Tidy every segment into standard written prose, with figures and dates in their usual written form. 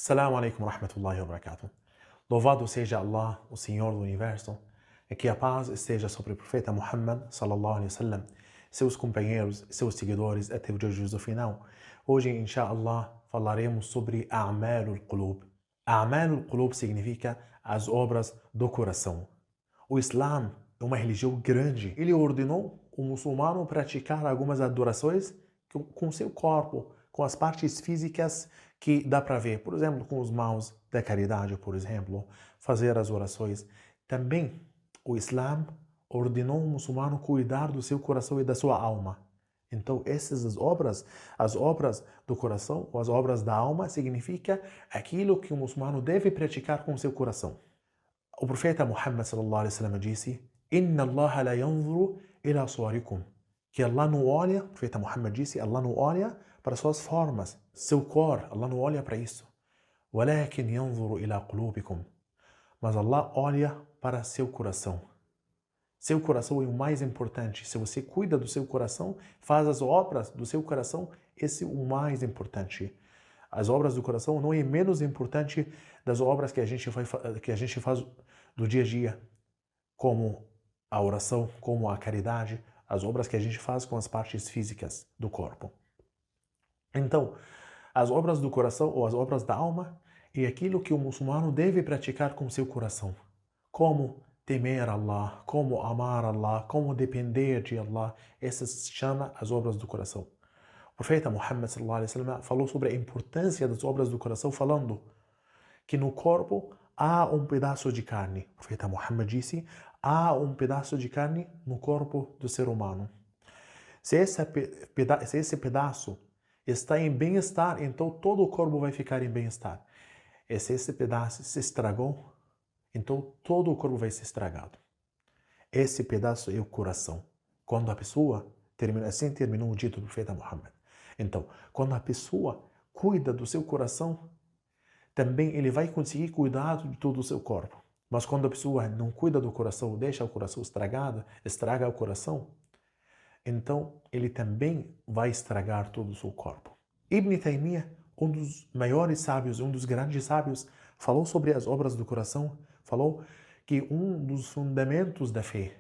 Assalamu alaikum wa rahmatullahi wa barakatuh. Louvado seja Allah, o Senhor do Universo, e que a paz esteja sobre o profeta Muhammad sallallahu alaihi wasallam, seus companheiros, seus seguidores até o dia do juízo final. Hoje, inshallah, falaremos sobre A'malul Qulub. A'malul Qulub significa as obras do coração. O Islã é uma religião grande. Ele ordenou o muçulmano praticar algumas adorações com seu corpo, com as partes físicas que dá para ver. Por exemplo, com os mãos da caridade, por exemplo, fazer as orações. Também o Islã ordenou o muçulmano cuidar do seu coração e da sua alma. Então, essas as obras do coração, ou as obras da alma, significa aquilo que o muçulmano deve praticar com seu coração. O profeta Muhammad sallallahu alaihi wasallam disse: Inna Allah la yanzuru ila suwarikum. Que Allah não olha, o profeta Muhammad disse, Allah não olha para suas formas, seu cor, Allah não olha para isso. Walakin yanzuru ila qulubikum. Mas Allah olha para seu coração. Seu coração é o mais importante. Se você cuida do seu coração, faz as obras do seu coração, esse é o mais importante. As obras do coração não é menos importante das obras que a gente faz do dia a dia, como a oração, como a caridade, as obras que a gente faz com as partes físicas do corpo. Então, as obras do coração ou as obras da alma é aquilo que o muçulmano deve praticar com seu coração. Como temer Allah, como amar Allah, como depender de Allah. Essas se chama as obras do coração. O profeta Muhammad sallallahu alaihi wasallam falou sobre a importância das obras do coração, falando que no corpo há um pedaço de carne. O profeta Muhammad disse: há um pedaço de carne no corpo do ser humano. Se esse pedaço está em bem-estar, então todo o corpo vai ficar em bem-estar. E se esse pedaço se estragou, então todo o corpo vai ser estragado. Esse pedaço é o coração. Quando a pessoa assim terminou o dito do profeta Muhammad. Então, quando a pessoa cuida do seu coração, também ele vai conseguir cuidar de todo o seu corpo. Mas quando a pessoa não cuida do coração, deixa o coração estragado, estraga o coração, então ele também vai estragar todo o seu corpo. Ibn Taymiyyah, um dos maiores sábios, um dos grandes sábios, falou sobre as obras do coração, falou que um dos fundamentos da fé,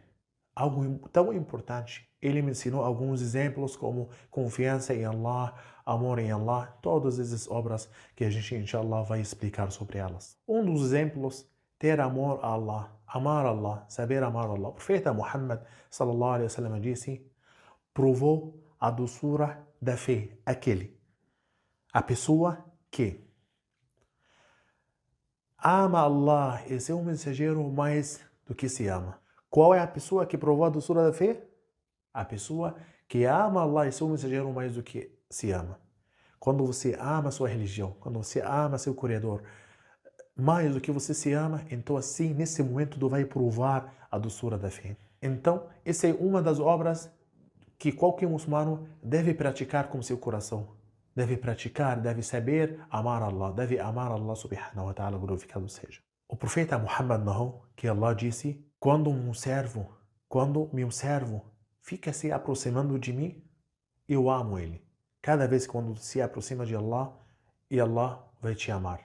algo tão importante, ele me ensinou alguns exemplos como confiança em Allah, amor em Allah, todas essas obras que a gente, inshallah, vai explicar sobre elas. Um dos exemplos, ter amor a Allah, amar Allah, saber amar Allah. O profeta Muhammad sallallahu alaihi wasallam disse: provou a doçura da fé, a pessoa que ama Allah e seu mensageiro mais do que se ama. Qual é a pessoa que provou a doçura da fé? A pessoa que ama Allah e seu mensageiro mais do que se ama. Quando você ama sua religião, quando você ama seu Criador, mais do que você se ama, então assim, nesse momento, tu vai provar a doçura da fé. Então, essa é uma das obras que qualquer muçulmano deve praticar com seu coração. Deve praticar, deve saber amar Allah, deve amar Allah subhanahu wa ta'ala, glorificado seja. O profeta Muhammad narrou que Allah disse: quando meu servo fica se aproximando de mim, eu amo ele. Cada vez quando se aproxima de Allah, e Allah vai te amar.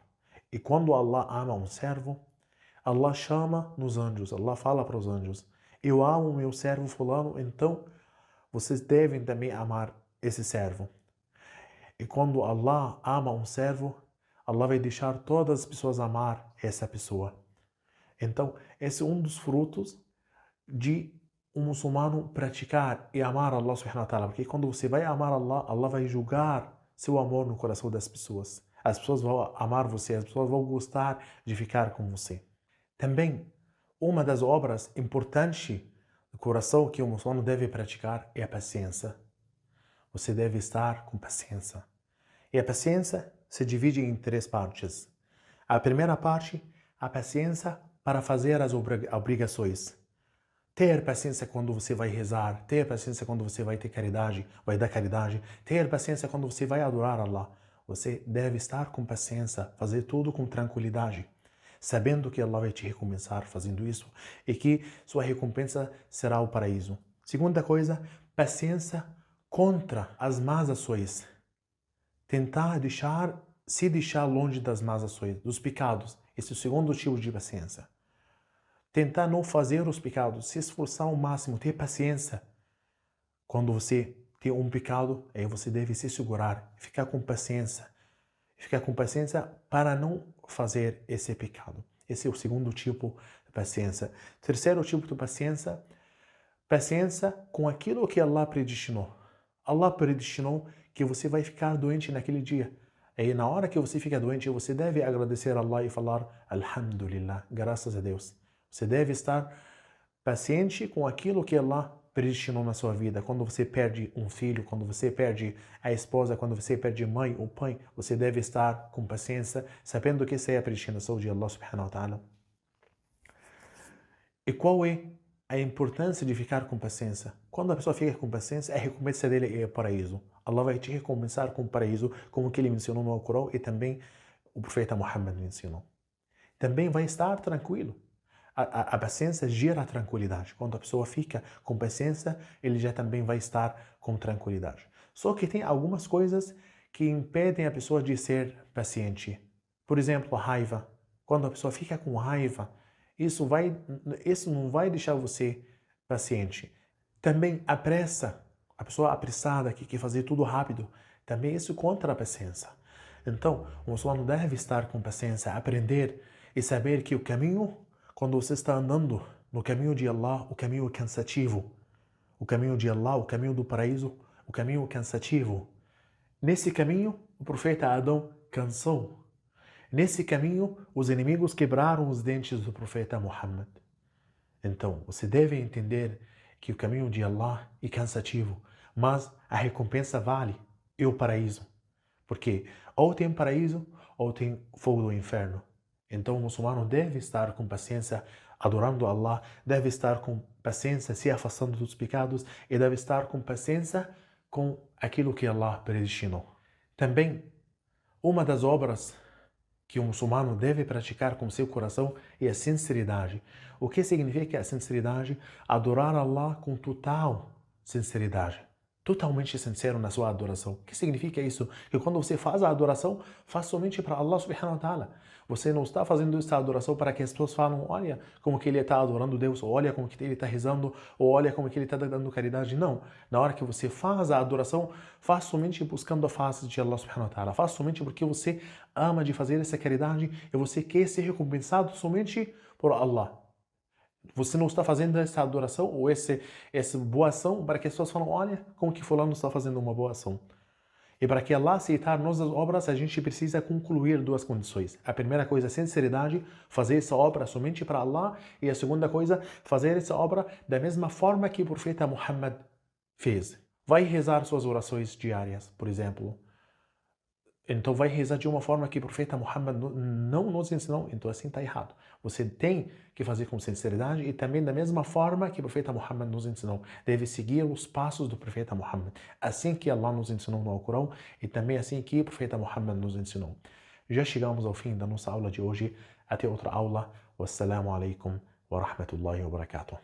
E quando Allah ama um servo, Allah chama nos anjos, Allah fala para os anjos: eu amo meu servo fulano, então vocês devem também amar esse servo. E quando Allah ama um servo, Allah vai deixar todas as pessoas amar essa pessoa. Então, esse é um dos frutos de um muçulmano praticar e amar Allah subhanahu wa ta'ala. Porque quando você vai amar Allah, Allah vai julgar seu amor no coração das pessoas. As pessoas vão amar você, as pessoas vão gostar de ficar com você. Também, uma das obras importantes do coração que o muçulmano deve praticar é a paciência. Você deve estar com paciência. E a paciência se divide em 3 partes. A primeira parte, a paciência para fazer as obrigações. Ter paciência quando você vai rezar, ter paciência quando você vai dar caridade, ter paciência quando você vai adorar Allah. Você deve estar com paciência, fazer tudo com tranquilidade, sabendo que Allah vai te recompensar fazendo isso e que sua recompensa será o paraíso. Segunda coisa, paciência contra as más ações. Tentar deixar se deixar longe das más ações, dos pecados. Esse é o segundo tipo de paciência. Tentar não fazer os pecados, se esforçar ao máximo, ter paciência. Quando você tem um pecado, aí você deve se segurar, ficar com paciência. Ficar com paciência para não fazer esse pecado. Esse é o segundo tipo de paciência. Terceiro tipo de paciência, paciência com aquilo que Allah predestinou. Allah predestinou que você vai ficar doente naquele dia. E na hora que você fica doente, você deve agradecer a Allah e falar Alhamdulillah, graças a Deus. Você deve estar paciente com aquilo que Allah predestinou na sua vida. Quando você perde um filho, quando você perde a esposa, quando você perde mãe ou pai, você deve estar com paciência, sabendo que essa é a predestinação de Allah subhanahu wa ta'ala. E qual é a importância de ficar com paciência? Quando a pessoa fica com paciência, a recompensa dele é o paraíso. Allah vai te recompensar com o paraíso, como que ele mencionou no Alcorão e também o profeta Muhammad mencionou. Também vai estar tranquilo. A paciência gera tranquilidade. Quando a pessoa fica com paciência, ele já também vai estar com tranquilidade. Só que tem algumas coisas que impedem a pessoa de ser paciente. Por exemplo, a raiva. Quando a pessoa fica com raiva, isso não vai deixar você paciente. Também a pressa. A pessoa apressada que quer fazer tudo rápido. Também isso contra a paciência. Então, o muçulmano deve estar com paciência, aprender e saber que o caminho, quando você está andando no caminho de Allah, o caminho cansativo, o caminho de Allah, o caminho do paraíso, o caminho cansativo. Nesse caminho, o profeta Adão cansou. Nesse caminho, os inimigos quebraram os dentes do profeta Muhammad. Então, você deve entender que o caminho de Allah é cansativo, mas a recompensa vale, é o paraíso. Porque ou tem paraíso, ou tem fogo do inferno. Então o muçulmano deve estar com paciência adorando Allah, deve estar com paciência se afastando dos pecados e deve estar com paciência com aquilo que Allah predestinou. Também, uma das obras que o muçulmano deve praticar com seu coração é a sinceridade. O que significa a sinceridade? Adorar Allah com total sinceridade. Totalmente sincero na sua adoração. O que significa isso? Que quando você faz a adoração, faz somente para Allah subhanahu wa ta'ala. Você não está fazendo essa adoração para que as pessoas falam, olha como que ele está adorando Deus, ou olha como que ele está rezando, ou olha como que ele está dando caridade. Não. Na hora que você faz a adoração, faz somente buscando a face de Allah subhanahu wa ta'ala. Faz somente porque você ama de fazer essa caridade e você quer ser recompensado somente por Allah. Você não está fazendo essa adoração ou essa boa ação para que as pessoas falem, olha como que fulano está fazendo uma boa ação. E para que Allah aceitar nossas obras, a gente precisa concluir duas condições. A primeira coisa, sinceridade, fazer essa obra somente para Allah. E a segunda coisa, fazer essa obra da mesma forma que o profeta Muhammad fez. Vai rezar suas orações diárias, por exemplo. Então vai rezar de uma forma que o profeta Muhammad não nos ensinou, então assim está errado. Você tem que fazer com sinceridade e também da mesma forma que o profeta Muhammad nos ensinou. Deve seguir os passos do profeta Muhammad. Assim que Allah nos ensinou no Alcorão e também assim que o profeta Muhammad nos ensinou. Já chegamos ao fim da nossa aula de hoje. Até outra aula. Wassalamu alaikum wa rahmatullahi wa barakatuh.